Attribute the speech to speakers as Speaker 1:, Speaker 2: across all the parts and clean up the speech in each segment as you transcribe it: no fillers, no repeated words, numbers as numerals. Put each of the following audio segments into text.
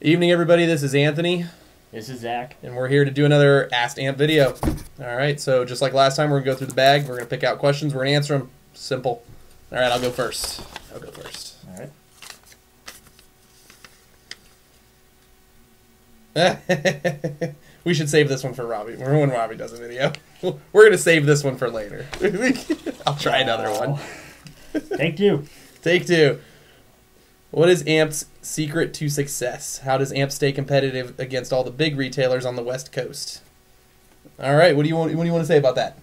Speaker 1: Evening, everybody. This is Anthony.
Speaker 2: This is Zach.
Speaker 1: And we're here to do another Asked Amp video. All right, so just like last time, we're going to go through the bag. We're going to pick out questions. We're going to answer them. Simple. All right, I'll go first.
Speaker 2: All
Speaker 1: right. We should save this one for Robbie. When Robbie does a video. We're going to save this one for later. I'll try another one.
Speaker 2: Take two.
Speaker 1: Take two. What is Amp's secret to success? How does Amp stay competitive against all the big retailers on the West Coast? All right, what do you want to say about that?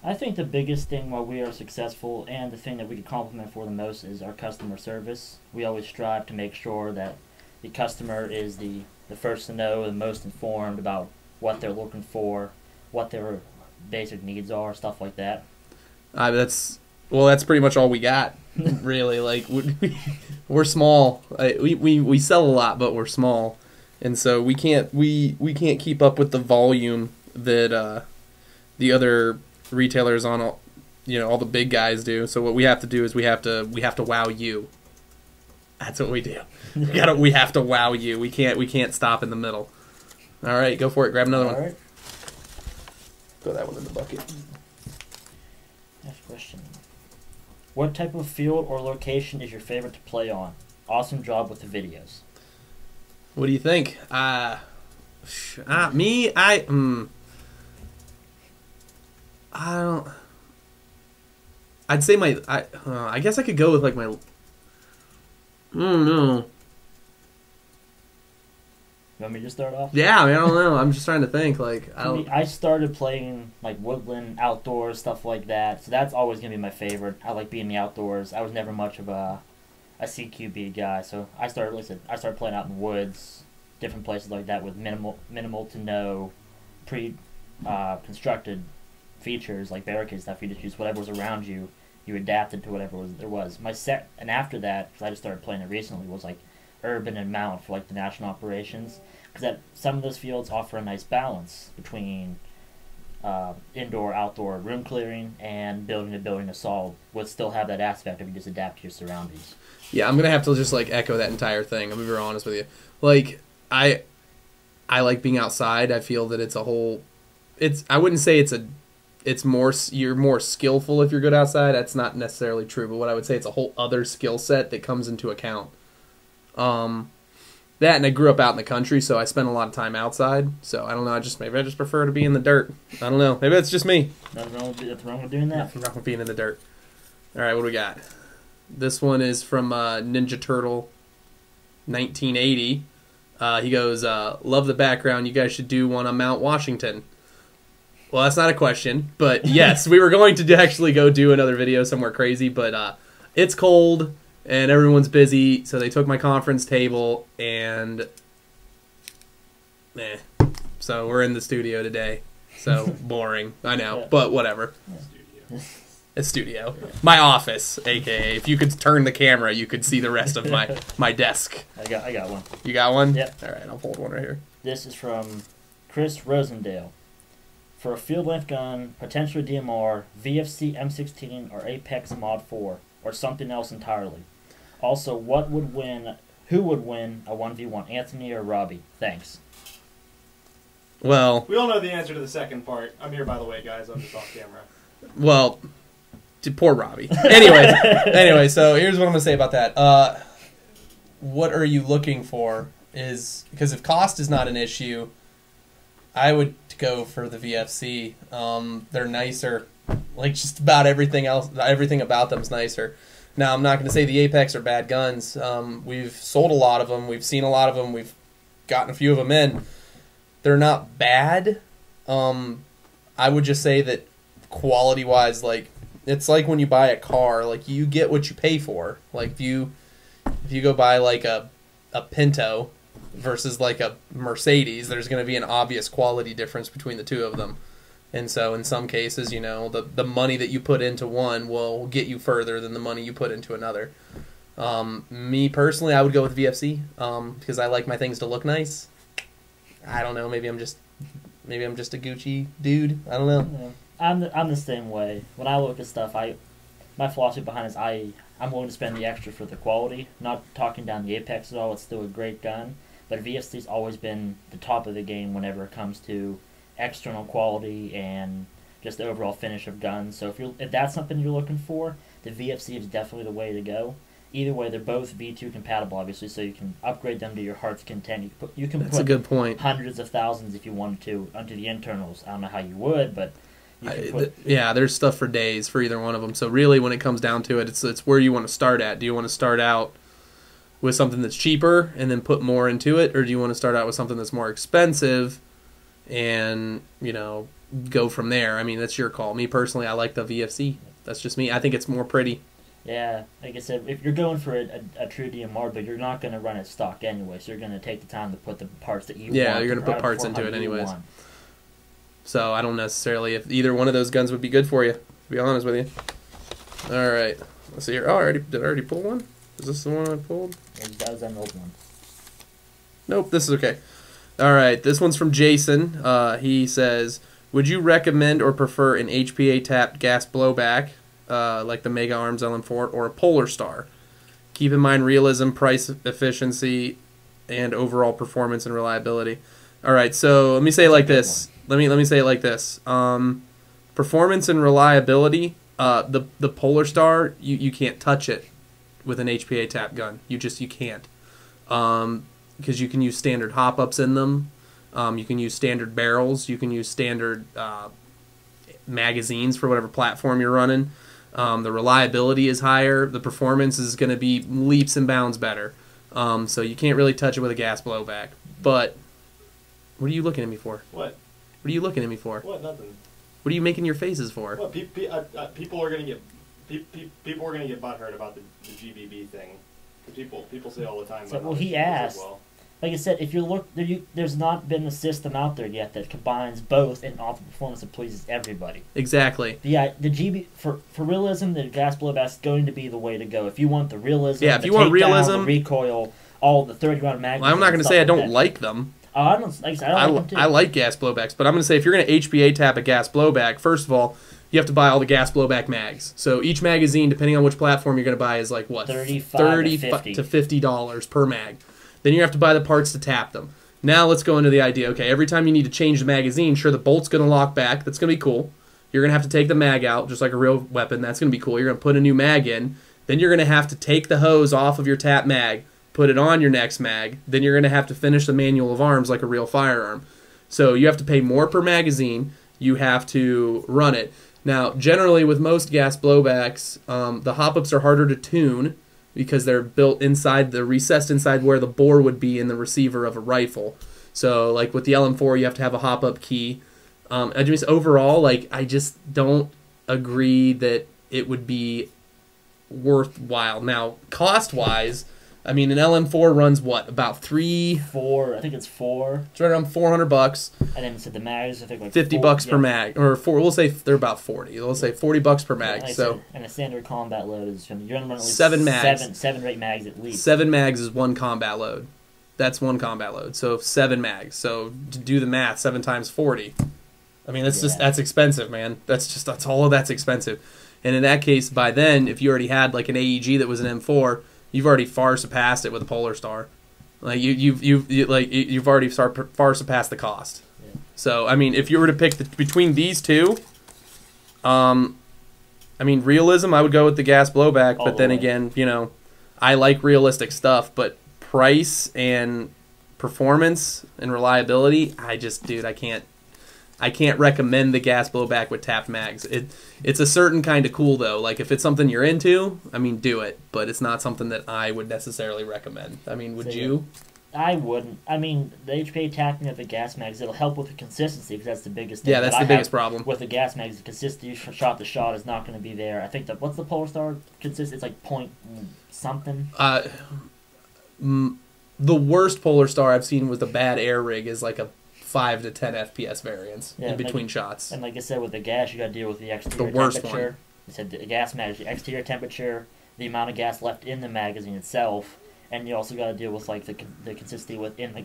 Speaker 2: I think the biggest thing why we are successful and the thing that we can compliment for the most is our customer service. We always strive to make sure that the customer is the first to know, the most informed about what they're looking for, what their basic needs are, stuff like that.
Speaker 1: That's pretty much all we got. Really, like we're small. We sell a lot, but we're small, and so we can't keep up with the volume that the other retailers on all the big guys do. So what we have to do is we have to wow you. That's what we do. We have to wow you. We can't stop in the middle. All right, go for it. Grab another one.
Speaker 2: All right.
Speaker 1: Throw that one in the bucket.
Speaker 2: Next question. What type of field or location is your favorite to play on? Awesome job with the videos.
Speaker 1: What do you think? Me, I don't. I'd say I guess I could go with like my. I don't know.
Speaker 2: You want me to start off?
Speaker 1: Yeah, I don't know. I'm just trying to think. Like,
Speaker 2: I started playing like woodland, outdoors, stuff like that. So that's always gonna be my favorite. I like being in the outdoors. I was never much of a CQB guy, so I started playing out in the woods, different places like that with minimal to no constructed features like barricades stuff. You just use whatever was around you. You adapted to whatever there was. And after that, because I just started playing it recently, was like urban and mount for like the national operations, because some of those fields offer a nice balance between indoor, outdoor room clearing and building to building assault, would still have that aspect of you just adapt to your surroundings.
Speaker 1: Yeah, I'm gonna have to just like echo that entire thing. I'm gonna be real honest with you. Like I like being outside. I feel that I wouldn't say you're more skillful if you're good outside. That's not necessarily true, but what I would say, it's a whole other skill set that comes into account. That, and I grew up out in the country, so I spent a lot of time outside. So I don't know. Maybe I just prefer to be in the dirt. I don't know. Maybe that's just me.
Speaker 2: Nothing wrong with doing that.
Speaker 1: Nothing wrong with being in the dirt. All right, what do we got? This one is from Ninja Turtle 1980. He goes, "Love the background. You guys should do one on Mount Washington." Well, that's not a question, but yes, we were going to actually go do another video somewhere crazy, but it's cold and everyone's busy, so they took my conference table, and so we're in the studio today. So boring, I know, but whatever.
Speaker 2: Yeah.
Speaker 1: A studio. My office, aka if you could turn the camera, you could see the rest of my desk.
Speaker 2: I got one.
Speaker 1: You got one?
Speaker 2: Yep.
Speaker 1: All right, I'll hold one right here.
Speaker 2: This is from Chris Rosendale. For a field length gun, potentially DMR, VFC M16 or Apex Mod 4, or something else entirely. Also, who would win a 1v1, Anthony or Robbie? Thanks.
Speaker 1: Well,
Speaker 3: we all know the answer to the second part. I'm here, by the way, guys. I'm just off camera.
Speaker 1: Well, poor Robbie. Anyway, so here's what I'm going to say about that. What are you looking for is, because if cost is not an issue, I would go for the VFC. They're nicer. Like, just about everything else, everything about them is nicer. Now, I'm not going to say the Apex are bad guns. We've sold a lot of them. We've seen a lot of them. We've gotten a few of them in. They're not bad. I would just say that quality-wise, like, it's like when you buy a car. Like, you get what you pay for. Like, if you go buy, like, a Pinto versus, like, a Mercedes, there's going to be an obvious quality difference between the two of them. And so in some cases, the money that you put into one will get you further than the money you put into another. Me personally, I would go with VFC because I like my things to look nice. I don't know. Maybe I'm just a Gucci dude. I don't know.
Speaker 2: Yeah. I'm the same way. When I look at stuff, my philosophy behind it is I'm willing to spend the extra for the quality. Not talking down the Apex at all. It's still a great gun, but VFC's always been the top of the game whenever it comes to external quality and just the overall finish of guns. So if that's something you're looking for, the VFC is definitely the way to go. Either way, they're both V2 compatible, obviously, so you can upgrade them to your heart's content. You can
Speaker 1: That's
Speaker 2: put
Speaker 1: a good point.
Speaker 2: hundreds of thousands if you wanted to onto the internals. I don't know how you would, but you can put...
Speaker 1: Yeah, there's stuff for days for either one of them. So really, when it comes down to it, it's where you want to start at. Do you want to start out with something that's cheaper and then put more into it, or do you want to start out with something that's more expensive and, you know, go from there? I mean, that's your call. Me personally, I like the VFC. That's just me. I think it's more pretty.
Speaker 2: Yeah, like I said, if you're going for a true DMR, but you're not going to run it stock anyway, so you're going to take the time to put the parts that you want.
Speaker 1: Yeah, you're going to put parts into it anyways. So I don't necessarily, if either one of those guns would be good for you, to be honest with you. All right, let's see here. Oh, did I already pull one? Is this the one I pulled?
Speaker 2: Yeah, that was an old one.
Speaker 1: Nope, this is okay. All right, this one's from Jason. He says, would you recommend or prefer an HPA Tap Gas Blowback, like the Mega Arms LM4, or a Polar Star? Keep in mind realism, price, efficiency, and overall performance and reliability. All right, so let me say it like this. Let me say it like this. Performance and reliability. The Polar Star, you can't touch it with an HPA Tap gun. You can't. Because you can use standard hop-ups in them. You can use standard barrels. You can use standard magazines for whatever platform you're running. The reliability is higher. The performance is going to be leaps and bounds better. So you can't really touch it with a gas blowback. But what are you looking at me for?
Speaker 3: What?
Speaker 1: What are you looking at me for?
Speaker 3: What? Nothing.
Speaker 1: What are you making your faces for?
Speaker 3: What? People are gonna get people are gonna get butthurt about the GBB thing. People say all the time.
Speaker 2: So, well, he asked. Like I said, if you there's not been a system out there yet that combines both and offers performance that pleases everybody.
Speaker 1: Exactly.
Speaker 2: Yeah, the GB for realism, the gas blowback is going to be the way to go. If you want the realism,
Speaker 1: if you want realism,
Speaker 2: the recoil, all the 30-round magazines.
Speaker 1: Well, I'm not going to say I don't like them.
Speaker 2: I don't like them too.
Speaker 1: I like gas blowbacks, but I'm going to say if you're going to HPA tap a gas blowback, first of all, you have to buy all the gas blowback mags. So each magazine, depending on which platform you're going to buy, is like what, $30 to $50 per mag. Then you have to buy the parts to tap them. Now let's go into the idea. Okay, every time you need to change the magazine, sure, the bolt's going to lock back. That's going to be cool. You're going to have to take the mag out, just like a real weapon. That's going to be cool. You're going to put a new mag in. Then you're going to have to take the hose off of your tap mag, put it on your next mag. Then you're going to have to finish the manual of arms like a real firearm. So you have to pay more per magazine. You have to run it. Now, generally with most gas blowbacks, the hop-ups are harder to tune because they're built inside, they're recessed inside where the bore would be in the receiver of a rifle. So, like with the LM4, you have to have a hop-up key. Overall, I just don't agree that it would be worthwhile. Now, cost-wise, I mean, an LM4 runs what, about
Speaker 2: $4? I think it's $4.
Speaker 1: It's right around $400.
Speaker 2: And then the mags, I think like
Speaker 1: $50 per mag, or we'll say they're about 40. We'll say $40 per mag.
Speaker 2: Like
Speaker 1: so,
Speaker 2: and a standard combat load is you're gonna run at least
Speaker 1: 7 mags.
Speaker 2: Seven or 8 mags at least.
Speaker 1: 7 mags is one combat load. That's one combat load. So 7 mags. So to do the math, 7 times 40. I mean, that's expensive, man. That's all of that's expensive. And in that case, by then, if you already had like an AEG that was an M4. You've already far surpassed it with a Polar Star. Like you've already far surpassed the cost. Yeah. So I mean, if you were to pick between these two, I mean, realism, I would go with the gas blowback. But then again, I like realistic stuff. But price and performance and reliability, I can't recommend the gas blowback with tapped mags. It's a certain kind of cool, though. Like, if it's something you're into, I mean, do it. But it's not something that I would necessarily recommend. I mean, would you?
Speaker 2: I wouldn't. I mean, the HPA tapping of the gas mags, it'll help with the consistency, because that's the biggest thing.
Speaker 1: Yeah, that's the biggest problem.
Speaker 2: With the gas mags, the consistency shot to shot is not going to be there. I think what's the Polar Star consistency? It's like point something.
Speaker 1: The worst Polar Star I've seen with a bad air rig is like a 5 to 10 FPS variance in between shots.
Speaker 2: And like I said, with the gas, you got to deal with the exterior temperature. You said the gas mag, the exterior temperature, the amount of gas left in the magazine itself, And you also got to deal with like the consistency within the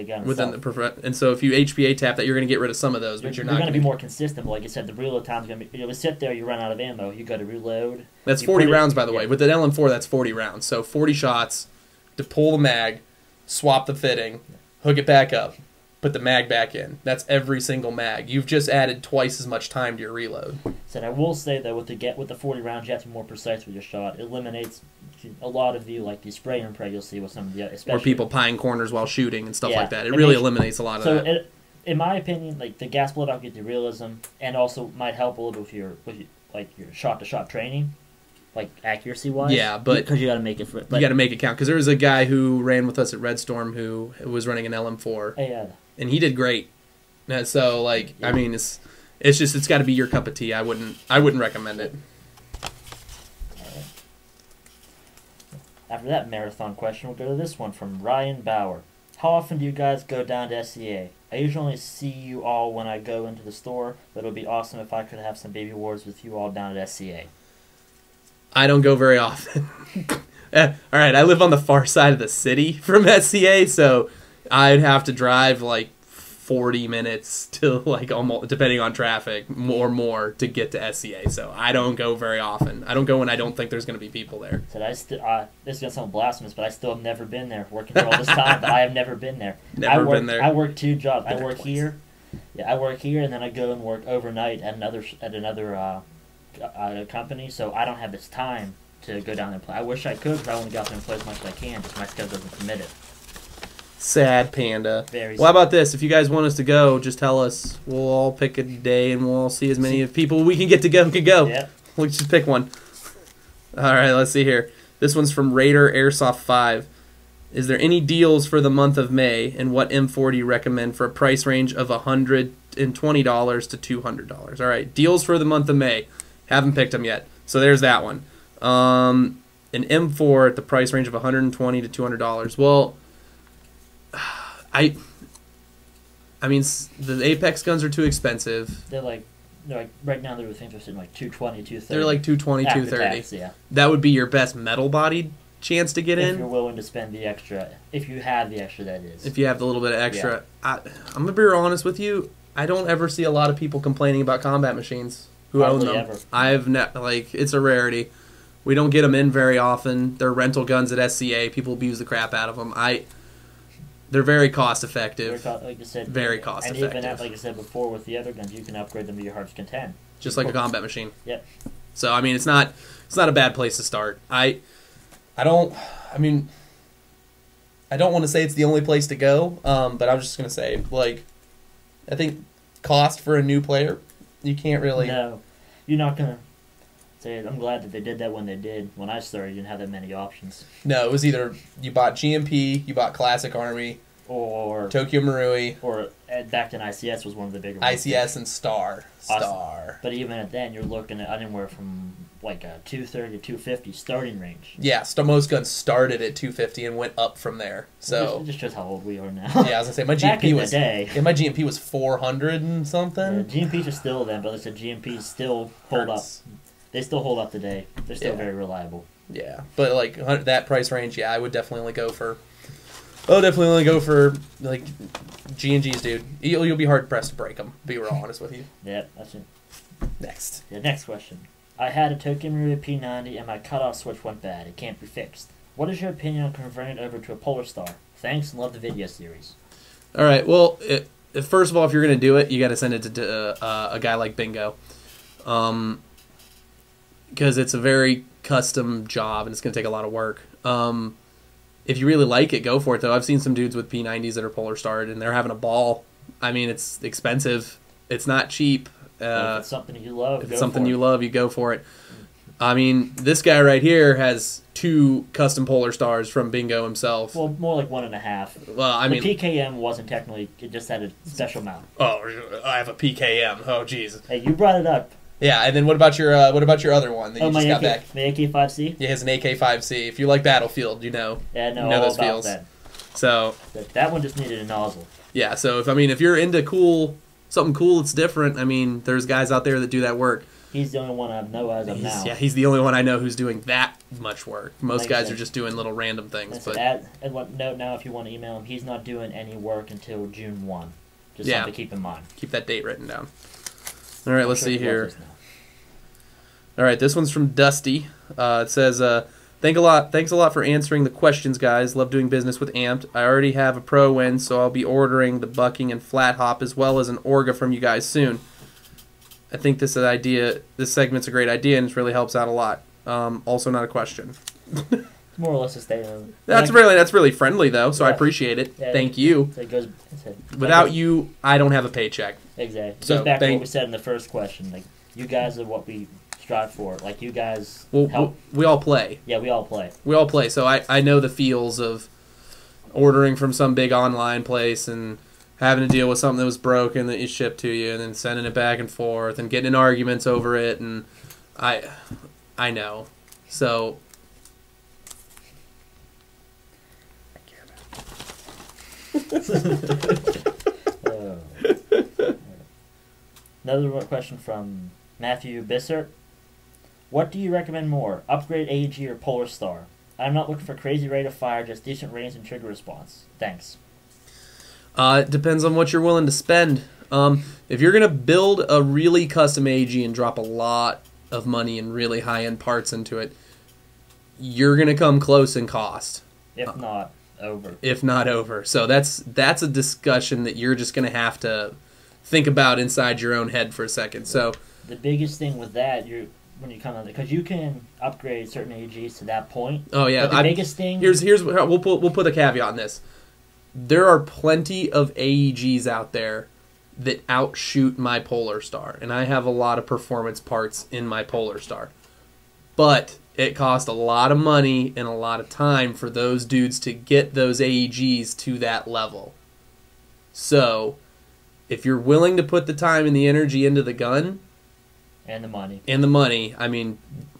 Speaker 2: gun
Speaker 1: within
Speaker 2: itself.
Speaker 1: and so if you HPA tap that, you're going to get rid of some of those, but you're not
Speaker 2: going to be more consistent. But like you said, the reload time's going to be. You sit there, you run out of ammo, you go to reload.
Speaker 1: That's 40 rounds, by the way. With an LM4, that's 40 rounds. So 40 shots to pull the mag, swap the fitting, hook it back up, put the mag back in. That's every single mag. You've just added twice as much time to your reload.
Speaker 2: So I will say that with the 40 rounds, you have to be more precise with your shot. It eliminates a lot of the spray and pray you'll see with some of the especially
Speaker 1: or people pieing corners while shooting and stuff like that. It really eliminates a lot of that.
Speaker 2: In my opinion, like the gas blowback gives you realism, and also might help a little with your shot to shot training, like accuracy wise.
Speaker 1: Yeah, but
Speaker 2: because you got to make it.
Speaker 1: You got to make it count. Because there was a guy who ran with us at Red Storm who was running an LM4, and he did great. And so I mean, it's got to be your cup of tea. I wouldn't recommend it.
Speaker 2: After that marathon question, we'll go to this one from Ryan Bauer. How often do you guys go down to SCA? I usually only see you all when I go into the store, but it would be awesome if I could have some baby wars with you all down at SCA.
Speaker 1: I don't go very often. All right, I live on the far side of the city from SCA, so I'd have to drive 40 minutes to almost, depending on traffic, more to get to SCA. So I don't go very often. I don't go when I don't think there's going to be people there.
Speaker 2: So this is going to sound blasphemous, but I still have never been there. Working here all this time, but I have never been there.
Speaker 1: Been there.
Speaker 2: I work 2 jobs. I work here. Yeah, I work here, and then I go and work overnight at another company. So I don't have this time to go down there and play. I wish I could, because I only got there and play as much as I can. Just my schedule doesn't permit it.
Speaker 1: Sad panda.
Speaker 2: Very
Speaker 1: well, how about this? If you guys want us to go, just tell us. We'll all pick a day, and we'll all see as many people we can get to go can go.
Speaker 2: Yep.
Speaker 1: Let's just pick one. All right, let's see here. This one's from Raider Airsoft 5. Is there any deals for the month of May, and what M4 do you recommend for a price range of $120 to $200? All right, deals for the month of May. Haven't picked them yet, so there's that one. An M4 at the price range of $120 to $200. Well, I mean, the Apex guns are too expensive.
Speaker 2: They're like right now they're interested in 220, 230.
Speaker 1: They're like 220, 230.
Speaker 2: Tax, yeah.
Speaker 1: That would be your best metal bodied chance to get in.
Speaker 2: If you're willing to spend the extra, if you have the extra, that is.
Speaker 1: If you have the little bit of extra. Yeah. I'm gonna be real honest with you. I don't ever see a lot of people complaining about combat machines who own them.
Speaker 2: Ever.
Speaker 1: It's a rarity. We don't get them in very often. They're rental guns at SCA. People abuse the crap out of them. They're very cost effective.
Speaker 2: Like you said,
Speaker 1: very cost effective.
Speaker 2: And even like I said before, with the other guns, you can upgrade them to your heart's content.
Speaker 1: Just like a combat machine.
Speaker 2: Yep.
Speaker 1: So I mean, it's not a bad place to start. I don't want to say it's the only place to go, but I'm just gonna say I think cost for a new player, you can't really.
Speaker 2: No, you're not gonna. I'm glad that they did that when they did. When I started, you didn't have that many options.
Speaker 1: No, it was either you bought GMP, you bought Classic Army,
Speaker 2: or
Speaker 1: Tokyo Marui,
Speaker 2: or back then ICS was one of the bigger ones.
Speaker 1: ICS and Star.
Speaker 2: But even at then, you're looking at anywhere from a 230 to 250 starting range.
Speaker 1: Yeah, most guns started at 250 and went up from there. So
Speaker 2: it just shows how old we are now.
Speaker 1: Yeah, I was gonna say my GMP was
Speaker 2: my
Speaker 1: GMP was 400 and something.
Speaker 2: Yeah, GMPs are still then, but like I said, GMPs still hold up. They still hold up today. They're still very reliable.
Speaker 1: Yeah, but that price range, I would definitely only go for. I'll definitely only go for G&Gs, dude. You'll be hard pressed to break them. To be real honest with you.
Speaker 2: Yeah, that's it.
Speaker 1: Next.
Speaker 2: Yeah, next question. I had a Tokyo Marui P90 and my cutoff switch went bad. It can't be fixed. What is your opinion on converting it over to a Polar Star? Thanks and love the video series.
Speaker 1: All right. Well, first of all, if you're gonna do it, you got to send it to a guy like Bingo. Because it's a very custom job and it's going to take a lot of work. If you really like it, go for it, though. I've seen some dudes with P90s that are Polar Starred, and they're having a ball. I mean, it's expensive. It's not cheap.
Speaker 2: If it's something you love,
Speaker 1: if it's something you love, you go for it. I mean, this guy right here has 2 custom Polar Stars from Bingo himself.
Speaker 2: Well, more like 1.5.
Speaker 1: Well, I mean,
Speaker 2: the PKM wasn't technically; it just had a special mount.
Speaker 1: Oh, I have a PKM. Oh, jeez.
Speaker 2: Hey, you brought it up.
Speaker 1: Yeah, and then what about your other one that you just got back?
Speaker 2: My AK-5C?
Speaker 1: Yeah, he has an AK-5C. If you like Battlefield, you know.
Speaker 2: Yeah,
Speaker 1: you know those feels.
Speaker 2: That.
Speaker 1: So
Speaker 2: that one just needed a nozzle.
Speaker 1: Yeah, so if you're into something cool that's different, I mean, there's guys out there that do that work.
Speaker 2: He's the only one I know as of now.
Speaker 1: Yeah, he's the only one I know who's doing that much work. Most
Speaker 2: Like
Speaker 1: guys
Speaker 2: that.
Speaker 1: are just doing little random things.
Speaker 2: And so
Speaker 1: But
Speaker 2: note now, if you want to email him, he's not doing any work until June 1. Just
Speaker 1: Yeah.
Speaker 2: something to keep in mind.
Speaker 1: keep that date written down. All right,
Speaker 2: I'm
Speaker 1: let's
Speaker 2: sure
Speaker 1: see
Speaker 2: he
Speaker 1: here.
Speaker 2: watches now.
Speaker 1: All right, this one's from Dusty. It says, Thanks a lot for answering the questions, guys. Love doing business with Amped. I already have a pro win, so I'll be ordering the bucking and flat hop as well as an Orga from you guys soon. I think this segment's a great idea, and it really helps out a lot. Also, not a question.
Speaker 2: It's more or less a statement.
Speaker 1: That's really friendly though, so I
Speaker 2: Yeah.
Speaker 1: appreciate it.
Speaker 2: Yeah,
Speaker 1: Thank you.
Speaker 2: So it goes,
Speaker 1: Without you, I don't have a paycheck.
Speaker 2: Exactly. It
Speaker 1: So,
Speaker 2: goes back to
Speaker 1: thank-
Speaker 2: what we said in the first question. Like, you guys are what we strive for. Like, you guys
Speaker 1: Well,
Speaker 2: help.
Speaker 1: we all play.
Speaker 2: Yeah, we all play.
Speaker 1: We all play, so I know the feels of ordering from some big online place and having to deal with something that was broken that you shipped to you and then sending it back and forth and getting in arguments over it, and I know. So
Speaker 2: Another question from Matthew Bissert. What do you recommend more, Upgrade AG or Polar Star? I'm not looking for crazy rate of fire, just decent range and trigger response. Thanks.
Speaker 1: It depends on what you're willing to spend. If you're gonna build a really custom AG and drop a lot of money and really high-end parts into it, you're gonna come close in cost.
Speaker 2: If not over.
Speaker 1: If not over. So that's a discussion that you're just gonna have to think about inside your own head for a second. So
Speaker 2: The biggest thing with that, when you come on, because you can upgrade certain AGs to that point.
Speaker 1: oh yeah,
Speaker 2: But the biggest thing.
Speaker 1: here's we'll put a caveat on this. There are plenty of AEGs out there that outshoot my Polar Star, and I have a lot of performance parts in my Polar Star. But it cost a lot of money and a lot of time for those dudes to get those AEGs to that level. So, if you're willing to put the time and the energy into the gun
Speaker 2: And the money.
Speaker 1: I mean,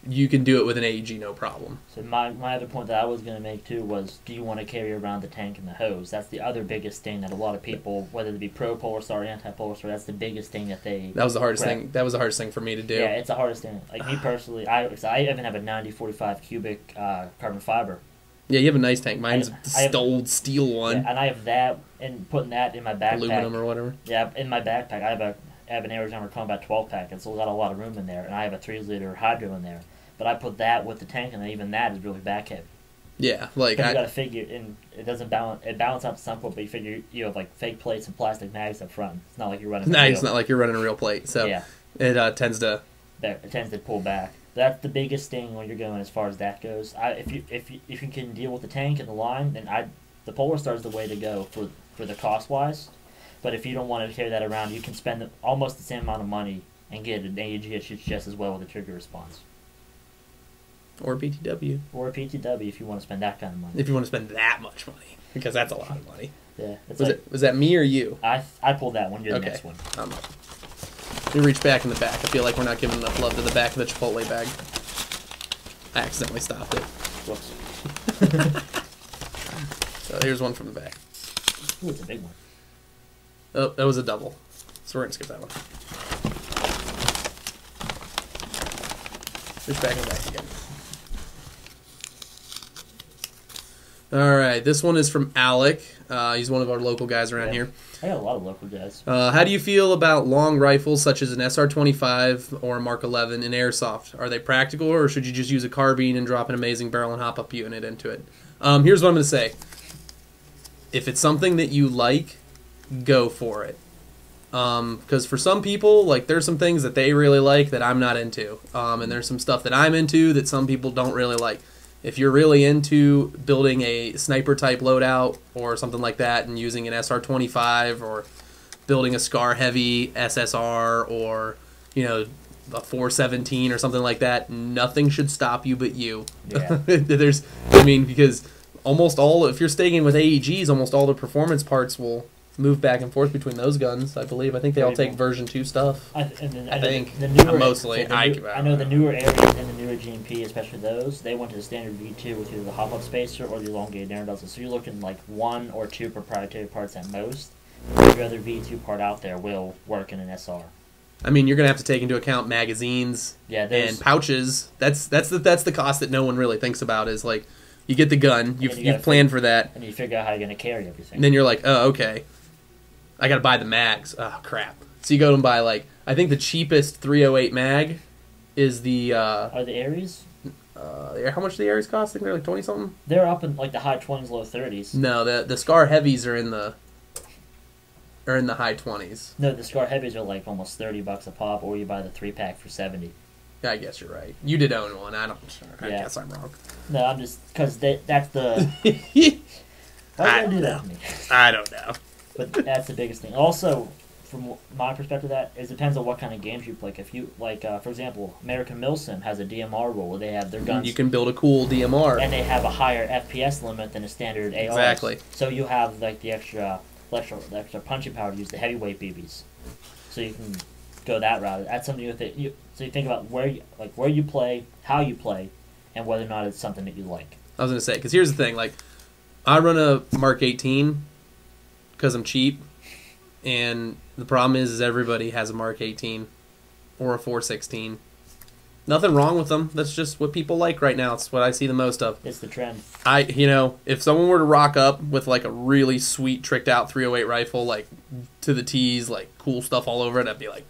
Speaker 1: you can do it with an AEG, no problem.
Speaker 2: So my other point that I was going to make too was, do you want to carry around the tank and the hose? That's the other biggest thing that a lot of people, whether they be pro Polar Star or anti Polar Star, that's the biggest thing that they.
Speaker 1: That was the hardest
Speaker 2: grab.
Speaker 1: thing. That was the hardest thing for me to do.
Speaker 2: Yeah, it's the hardest thing. Like me personally, I even have a 90-45 cubic carbon fiber.
Speaker 1: Yeah, you have a nice tank. Mine's
Speaker 2: I have-
Speaker 1: the old steel one,
Speaker 2: Yeah, and I have that, and putting that in my backpack.
Speaker 1: aluminum or whatever.
Speaker 2: Yeah, in my backpack, I have an Arizona Combat 12 pack. It's got a lot of room in there, and I have a 3-liter hydro in there. But I put that with the tank, and even that is really back heavy.
Speaker 1: Yeah, like
Speaker 2: Because you got to figure, and it doesn't balance. It balances out to some point, but you figure you have like fake plates and plastic mags up front. It's not like you're running.
Speaker 1: it's not like you're running a real plate, so
Speaker 2: yeah,
Speaker 1: it tends to.
Speaker 2: it tends to pull back. That's the biggest thing when you're going as far as that goes. If you can deal with the tank and the line, then the Polar Star is the way to go for the cost wise. But if you don't want to carry that around, you can spend almost the same amount of money and get an AEG that shoots just as well with a trigger response.
Speaker 1: Or PTW.
Speaker 2: Or a PTW if you want to spend that kind of money.
Speaker 1: If you want to spend that much money, because that's a lot of money.
Speaker 2: Yeah, it's
Speaker 1: Was that me or you?
Speaker 2: I pulled that one. You're the
Speaker 1: Okay.
Speaker 2: next one.
Speaker 1: Let me reach back in the back. I feel like we're not giving enough love to the back of the Chipotle bag. I accidentally stopped it.
Speaker 2: Whoops.
Speaker 1: So here's one from the back.
Speaker 2: Ooh, it's a big one.
Speaker 1: Oh, that was a double. So we're going to skip that one. Reach back in the back again. Alright, this one is from Alec. He's one of our local guys around here.
Speaker 2: I got a lot of local guys.
Speaker 1: How do you feel about long rifles such as an SR-25 or a Mark 11 in Airsoft? Are they practical, or should you just use a carbine and drop an amazing barrel and hop-up unit into it? Here's what I'm going to say. If it's something that you like, go for it. Because for some people, like, there's some things that they really like that I'm not into. And there's some stuff that I'm into that some people don't really like. If you're really into building a sniper-type loadout or something like that and using an SR-25 or building a SCAR-heavy SSR or, a 417 or something like that, nothing should stop you but you.
Speaker 2: Yeah.
Speaker 1: Because if you're staying with AEGs, almost all the performance parts will move back and forth between those guns, I believe. I think they all take version 2 stuff.
Speaker 2: I
Speaker 1: think.
Speaker 2: The newer,
Speaker 1: Mostly.
Speaker 2: I know the newer areas in the newer GMP, especially those, they went to the standard V2 with either the hop-up spacer or the elongated air dozen. So you're looking like 1 or 2 proprietary parts at most. Every other V2 part out there will work in an SR.
Speaker 1: I mean, you're gonna have to take into account magazines and pouches. That's the cost that no one really thinks about. Is like, you get the gun, you've planned for that,
Speaker 2: and you figure out how you're gonna carry everything.
Speaker 1: And then you're like, oh, okay, I gotta buy the mags. Oh crap! So you go and buy like, I think the cheapest 308 mag is the.
Speaker 2: Are the Aries?
Speaker 1: How much do the Aries cost? I think they're like 20 something.
Speaker 2: They're up in like the high 20s, low 30s.
Speaker 1: No, the Scar Heavies are in the high 20s.
Speaker 2: No, the Scar Heavies are like almost $30 a pop, or you buy the 3-pack for $70.
Speaker 1: I guess you're right. You did own one. I guess I'm wrong.
Speaker 2: No, I'm just because that's the. Why do you do that to me?
Speaker 1: I don't know.
Speaker 2: But that's the biggest thing. Also, from my perspective, it depends on what kind of games you play. If you like, for example, American Milsim has a DMR rule where they have their guns.
Speaker 1: You can build a cool DMR,
Speaker 2: and they have a higher FPS limit than a standard AR.
Speaker 1: Exactly.
Speaker 2: So you have like the extra punching power to use the heavyweight BBs. So you can go that route. That's something with it. So you think about where you play, how you play, and whether or not it's something that you like.
Speaker 1: I was gonna say, because here's the thing: like, I run a Mark 18 because I'm cheap, and the problem is everybody has a Mark 18 or a 416. Nothing wrong with them. That's just what people like right now. It's what I see the most of.
Speaker 2: It's the trend.
Speaker 1: If someone were to rock up with like a really sweet tricked out 308 rifle, like to the T's, like cool stuff all over it, I'd be like.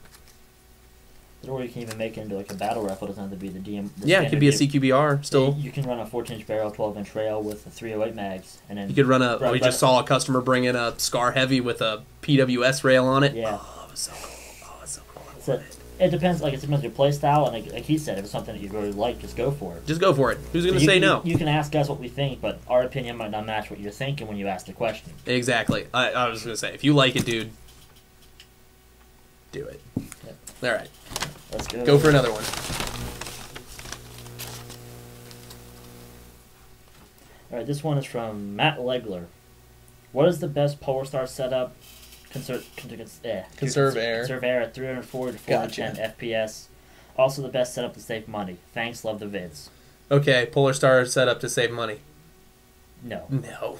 Speaker 2: Or you can even make it into like a battle rifle. It doesn't have to be the DM.
Speaker 1: Yeah, it could be a CQBR still.
Speaker 2: You can run a 14-inch barrel, 12-inch rail with the 308 mags, and then
Speaker 1: you could run a. We just saw a customer bring in a Scar Heavy with a PWS rail on it.
Speaker 2: Yeah.
Speaker 1: Oh, it was so cool. Oh, it's so cool.
Speaker 2: So it depends. Like it depends on your play style, and like he said, if it's something that you really like, just go for it.
Speaker 1: Just go for it. Who's going to say no?
Speaker 2: You can ask us what we think, but our opinion might not match what you're thinking when you ask the question.
Speaker 1: Exactly. I was going to say, if you like it, dude, do it.
Speaker 2: Yep.
Speaker 1: All right.
Speaker 2: Let's go.
Speaker 1: Go for another one.
Speaker 2: All right, this one is from Matt Legler. What is the best Polar Star setup? Conserve air.
Speaker 1: Conserve
Speaker 2: air at 340 to 410 FPS. Also, the best setup to save money. Thanks, love the vids.
Speaker 1: Okay, Polar Star setup to save money.
Speaker 2: No.
Speaker 1: No,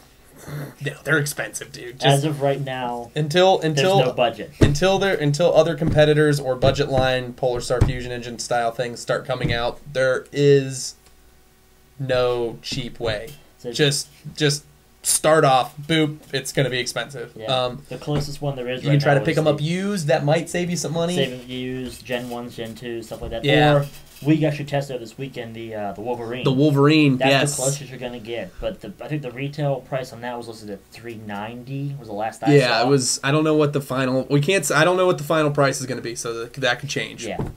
Speaker 1: they're expensive, dude.
Speaker 2: As of right now,
Speaker 1: until
Speaker 2: there's no budget.
Speaker 1: Until other competitors or budget line Polar Star fusion engine style things start coming out, there is no cheap way. So just start off, boop, it's going to be expensive.
Speaker 2: Yeah. The closest one there is
Speaker 1: you
Speaker 2: right
Speaker 1: can try
Speaker 2: now
Speaker 1: to pick them up used. That might save you some money.
Speaker 2: Save used, Gen 1s, Gen 2s, stuff like that.
Speaker 1: Yeah.
Speaker 2: Or we actually tested out this weekend the Wolverine.
Speaker 1: The Wolverine,
Speaker 2: That's
Speaker 1: yes.
Speaker 2: the closest you're going to get. But I think the retail price on that was listed at $390 was the last I saw.
Speaker 1: Yeah, it was. I don't know what the final. I don't know what the final price is going to be, so that could change.
Speaker 2: Yeah.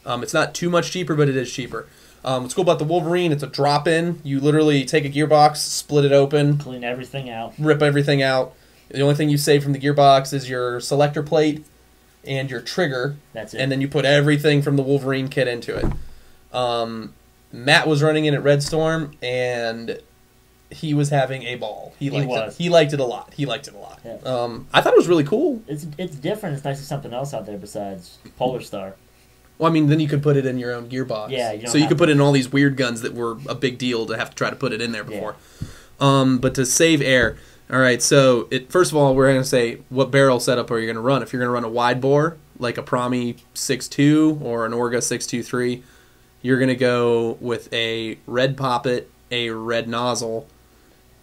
Speaker 1: It's not too much cheaper, but it is cheaper. What's cool about the Wolverine, it's a drop-in. You literally take a gearbox, split it open.
Speaker 2: Clean everything out. Rip
Speaker 1: everything out. The only thing you save from the gearbox is your selector plate and your trigger.
Speaker 2: That's it.
Speaker 1: And then you put everything from the Wolverine kit into it. Matt was running in at Red Storm, and he was having a ball. He liked it a lot. Yeah. I thought it was really cool.
Speaker 2: It's different. It's nice to see something else out there besides Polar Star.
Speaker 1: Well, I mean, then you could put it in your own gearbox.
Speaker 2: Yeah.
Speaker 1: So you could put it in all these weird guns that were a big deal to have to try to put it in there before. Yeah. But to save air, all right. So first of all, we're going to say what barrel setup are you going to run? If you're going to run a wide bore like a Promi 6.2 or an Orga 6.23, you're going to go with a red poppet, a red nozzle,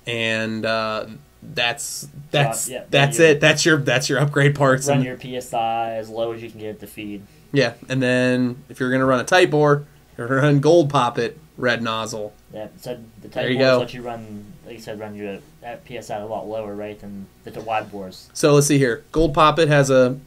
Speaker 1: and that's it. That's your upgrade parts.
Speaker 2: Run your PSI as low as you can get it to feed.
Speaker 1: Yeah, and then if you're going to run a tight bore, you're going to run gold poppet, red nozzle.
Speaker 2: Yeah, so the tight bores let you run, like you said, run your PSI a lot lower, right, than the wide bores.
Speaker 1: So let's see here. Gold poppet has a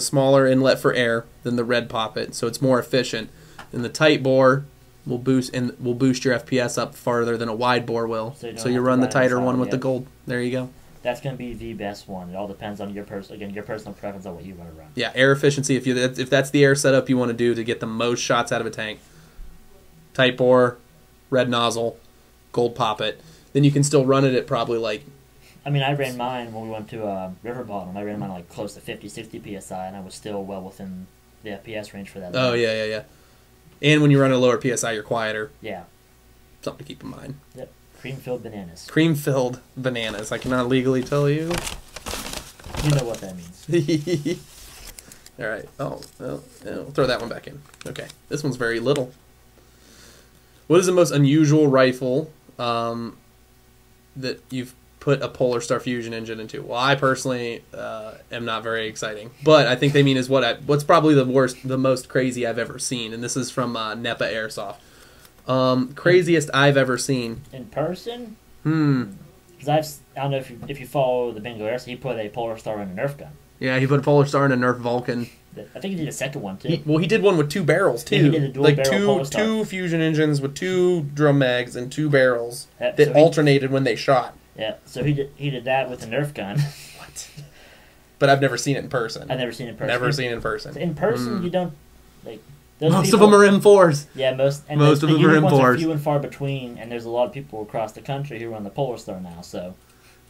Speaker 1: smaller inlet for air than the red poppet, so it's more efficient. And the tight bore will boost your FPS up farther than a wide bore will. So you run the tighter one with the gold. There you go.
Speaker 2: That's going to be the best one. It all depends on your personal preference on what you want to run.
Speaker 1: Yeah, air efficiency. If that's the air setup you want to do to get the most shots out of a tank, tight bore, red nozzle, gold poppet. Then you can still run it at probably like.
Speaker 2: I mean, I ran mine when we went to River Bottom. I ran mine like close to 50, 60 psi, and I was still well within the FPS range for that.
Speaker 1: Oh yeah. And when you run a lower PSI, you're quieter.
Speaker 2: Yeah.
Speaker 1: Something to keep in mind.
Speaker 2: Yep. Cream-filled bananas.
Speaker 1: Cream-filled bananas. I cannot legally tell you.
Speaker 2: You know what that means.
Speaker 1: All right. Oh, well, throw that one back in. Okay. This one's very little. What is the most unusual rifle that you've put a Polar Star Fusion engine into? Well, I personally am not very exciting, but I think they mean is what's probably the most crazy I've ever seen, and this is from NEPA Airsoft. Craziest I've ever seen
Speaker 2: in person.
Speaker 1: Because
Speaker 2: I don't know if you follow the Bingo Airsoft, he put a Polar Star in a Nerf gun.
Speaker 1: Yeah, he put a Polar Star in a Nerf Vulcan.
Speaker 2: I think he did a second one too.
Speaker 1: He did one with 2 barrels too.
Speaker 2: Yeah, he did a dual barrel Polar Star.
Speaker 1: Two fusion engines with 2 drum mags and 2 barrels that
Speaker 2: so
Speaker 1: alternated when they shot.
Speaker 2: Yeah, so he did that with a Nerf gun.
Speaker 1: What? But I've never seen it in person.
Speaker 2: I've never seen it in person.
Speaker 1: Never seen it in person.
Speaker 2: So in person, you don't like.
Speaker 1: Most of them are M4s.
Speaker 2: Yeah, most of them are M4s. Few and far between, and there's a lot of people across the country who run the Polar Star now. So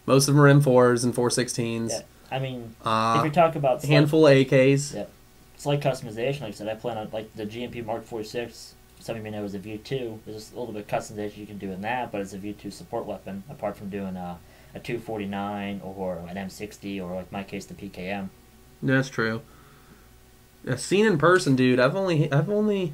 Speaker 1: most of them are M4s and 416s.
Speaker 2: Yeah, I mean, if you're talking about
Speaker 1: handful of AKs.
Speaker 2: Yeah, slight customization. Like I said, I plan on like the GMP Mark 46. Some of you may know is a V2. There's just a little bit of customization you can do in that, but it's a V2 support weapon. Apart from doing a 249 or an M60 or like my case the PKM.
Speaker 1: That's true. Seen in person, dude. I've only.
Speaker 2: I mean,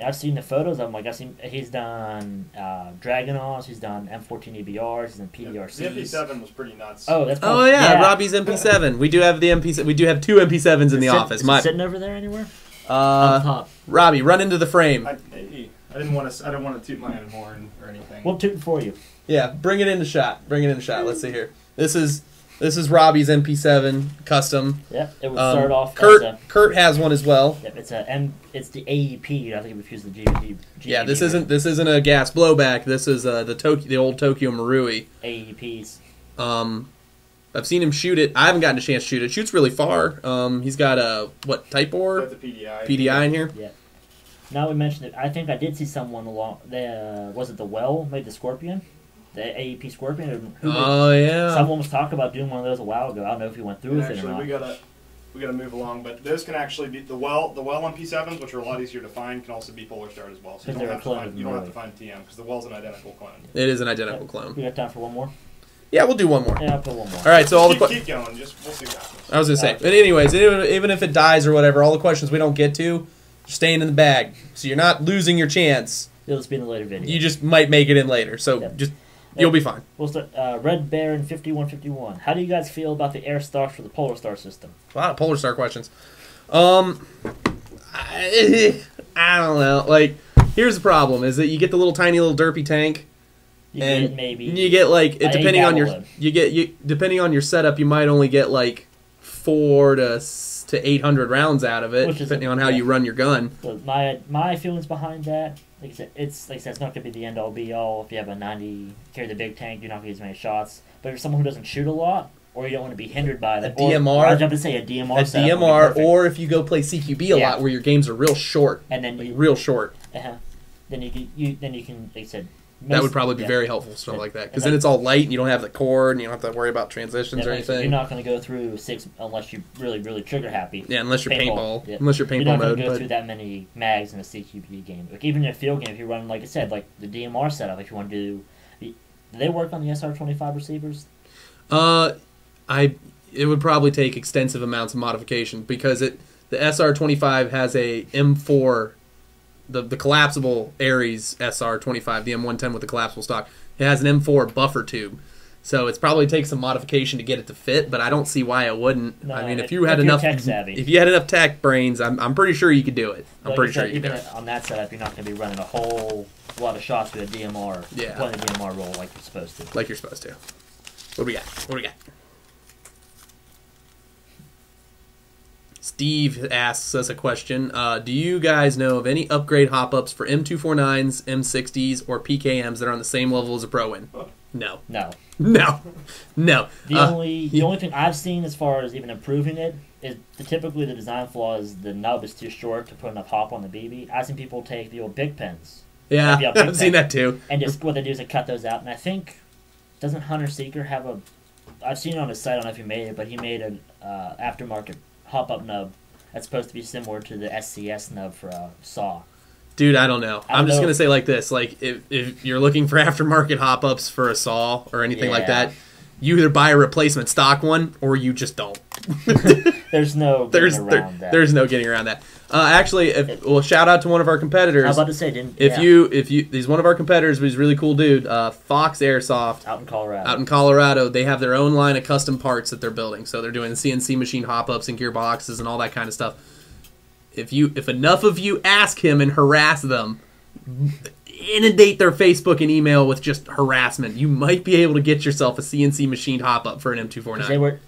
Speaker 2: I've seen the photos of him. Like he's done Dragonovs, he's done M14 EBRs, he's done PDRCs.
Speaker 3: The MP7 was pretty nuts.
Speaker 2: Oh, that's cool.
Speaker 1: Oh yeah, Robbie's MP7. We do have the MP7. We do have 2 MP7s in the office.
Speaker 2: Is it sitting over there anywhere?
Speaker 1: On top. Robbie, run into the frame.
Speaker 3: I didn't want to toot my own horn or anything.
Speaker 2: We'll toot it for you.
Speaker 1: Yeah, bring it into shot. Let's see here. This is Robbie's MP7 custom.
Speaker 2: Yep, it would start off.
Speaker 1: Kurt has one as well.
Speaker 2: Yep, it's the AEP. I think we've used the GBD.
Speaker 1: Yeah, this isn't a gas blowback. This is the old Tokyo Marui.
Speaker 2: AEPs.
Speaker 1: I've seen him shoot it. I haven't gotten a chance to shoot it. It shoots really far. He's got a Type bore?
Speaker 3: That's a PDI.
Speaker 1: PDI in here.
Speaker 2: Yeah. Now we mentioned it. I think I did see someone along. Was it the Well made the Scorpion? The AEP Scorpion.
Speaker 1: Yeah.
Speaker 2: Someone was talking about doing one of those a while ago. I don't know if he went through with it or not.
Speaker 3: We gotta move along, but those can actually be the Well MP7s, which are a lot easier to find, can also be Polar Starred as well. So you don't have to find TM because the Well's an identical clone.
Speaker 1: It is an identical clone.
Speaker 2: We got time for one more.
Speaker 1: Yeah, we'll do one more.
Speaker 2: Yeah, I'll put one more.
Speaker 1: All right, so
Speaker 3: keep going. We'll see what happens.
Speaker 1: I was gonna say, but anyways, even if it dies or whatever, all the questions we don't get to, are staying in the bag, so you're not losing your chance.
Speaker 2: It'll just be in a later video.
Speaker 1: You just might make it in later, so you'll be fine.
Speaker 2: We'll start. Red Bear in 5151. How do you guys feel about the Airsoft for the Polar Star system?
Speaker 1: A lot of Polar Star questions. I don't know. Like, here's the problem: is that you get the little tiny little derpy tank. You get like depending on your setup, you might only get like 400 to 800 rounds out of it, depending on how you run your gun.
Speaker 2: So my feelings behind that, like I said, it's not going to be the end all be all. If you have a 90 carry the big tank, you're not going to get as many shots. But if you're someone who doesn't shoot a lot, or you don't want to be hindered by that,
Speaker 1: DMR,
Speaker 2: I was going to say a DMR,
Speaker 1: or if you go play CQB a lot, where your games are real short,
Speaker 2: and then
Speaker 1: real short,
Speaker 2: then you can, like I said.
Speaker 1: That would probably be very helpful, stuff like that. Because then it's all light, and you don't have the cord, and you don't have to worry about transitions or anything.
Speaker 2: You're not going to go through 6 unless you're really, really trigger happy.
Speaker 1: Yeah, unless you're paintball.
Speaker 2: Yeah.
Speaker 1: Unless you're paintball mode.
Speaker 2: You're not going to go through that many mags in a CQB game. Like, even in a field game, if you run, like I said, like the DMR setup, if you want to do... Do they work on the SR25 receivers?
Speaker 1: It would probably take extensive amounts of modification, because the SR25 has a M4... The collapsible Ares SR25, the M110 with the collapsible stock, it has an M4 buffer tube. So it's probably takes some modification to get it to fit, but I don't see why it wouldn't.
Speaker 2: No,
Speaker 1: I mean, if you had enough tech brains, I'm pretty sure you could do it. I'm pretty sure you could do it.
Speaker 2: On that setup, you're not going to be running a whole lot of shots with a DMR.
Speaker 1: Yeah.
Speaker 2: Playing the DMR role like you're supposed to.
Speaker 1: Like you're supposed to. What do we got? Steve asks us a question. Do you guys know of any upgrade hop-ups for M249s, M60s, or PKMs that are on the same level as a Pro Win? No. The
Speaker 2: only thing I've seen as far as even improving it is typically the design flaw is the nub is too short to put enough hop on the BB. I've seen people take the old big pins.
Speaker 1: Yeah, I've seen that too.
Speaker 2: And just what they do is they cut those out. And I think, doesn't Hunter Seeker have a... I've seen it on his site, I don't know if he made it, but he made an aftermarket hop-up nub that's supposed to be similar to the SCS nub for a saw.
Speaker 1: Dude, I don't know. I'm just going to say like this. Like, if you're looking for aftermarket hop-ups for a saw or anything like that, you either buy a replacement stock one or you just don't.
Speaker 2: There's no getting around that.
Speaker 1: There's no getting around that. Actually, shout out to one of our competitors.
Speaker 2: I was about to say,
Speaker 1: he's one of our competitors, but he's a really cool dude. Fox Airsoft
Speaker 2: out in Colorado.
Speaker 1: Out in Colorado, they have their own line of custom parts that they're building. So they're doing CNC machine hop-ups and gearboxes and all that kind of stuff. If enough of you ask him and harass them, inundate their Facebook and email with just harassment, you might be able to get yourself a CNC machined hop-up for an M249.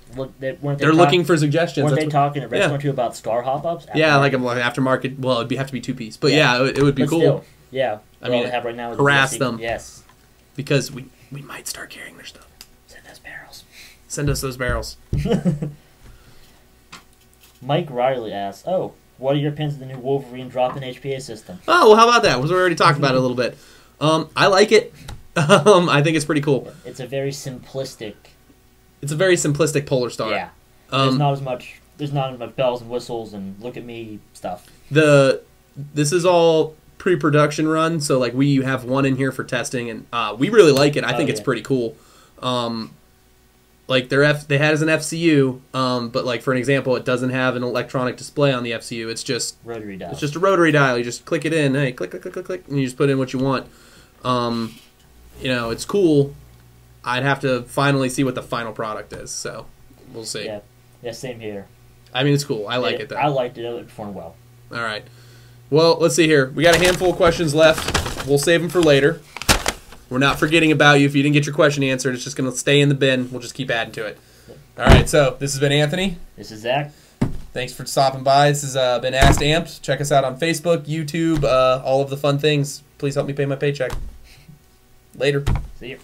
Speaker 2: They're
Speaker 1: looking for suggestions.
Speaker 2: Weren't they talking at restaurant too about Scar hop-ups?
Speaker 1: Yeah, like aftermarket. Well, it'd have to be 2-piece, but it would be cool.
Speaker 2: Still, yeah,
Speaker 1: I mean,
Speaker 2: all they have right now is
Speaker 1: harass them.
Speaker 2: Yes,
Speaker 1: because we might start carrying their stuff.
Speaker 2: Send us barrels.
Speaker 1: Send us those barrels.
Speaker 2: Mike Riley asks, "Oh, what are your opinions of the new Wolverine drop-in HPA system?"
Speaker 1: Oh, well, how about that? We already talked about it a little bit. I like it. I think it's pretty cool.
Speaker 2: It's a very simplistic.
Speaker 1: It's a very simplistic Polar Star.
Speaker 2: Yeah. There's not as much bells and whistles and look at me stuff.
Speaker 1: This is all pre-production run, so like we have one in here for testing, and we really like it. I think it's pretty cool. Like they had as an FCU, but like for an example, it doesn't have an electronic display on the FCU. It's just
Speaker 2: rotary dial.
Speaker 1: It's just a rotary dial. You just click it in. Hey, click, click, click, click, click, and you just put in what you want. It's cool. I'd have to finally see what the final product is, so we'll see.
Speaker 2: Yeah, same here.
Speaker 1: I mean, it's cool. I like it, though.
Speaker 2: I liked it. It performed well.
Speaker 1: All right. Well, let's see here. We got a handful of questions left. We'll save them for later. We're not forgetting about you. If you didn't get your question answered, it's just going to stay in the bin. We'll just keep adding to it. All right, so this has been Anthony.
Speaker 2: This is Zach.
Speaker 1: Thanks for stopping by. This has been Asked Amped. Check us out on Facebook, YouTube, all of the fun things. Please help me pay my paycheck. Later.
Speaker 2: See you.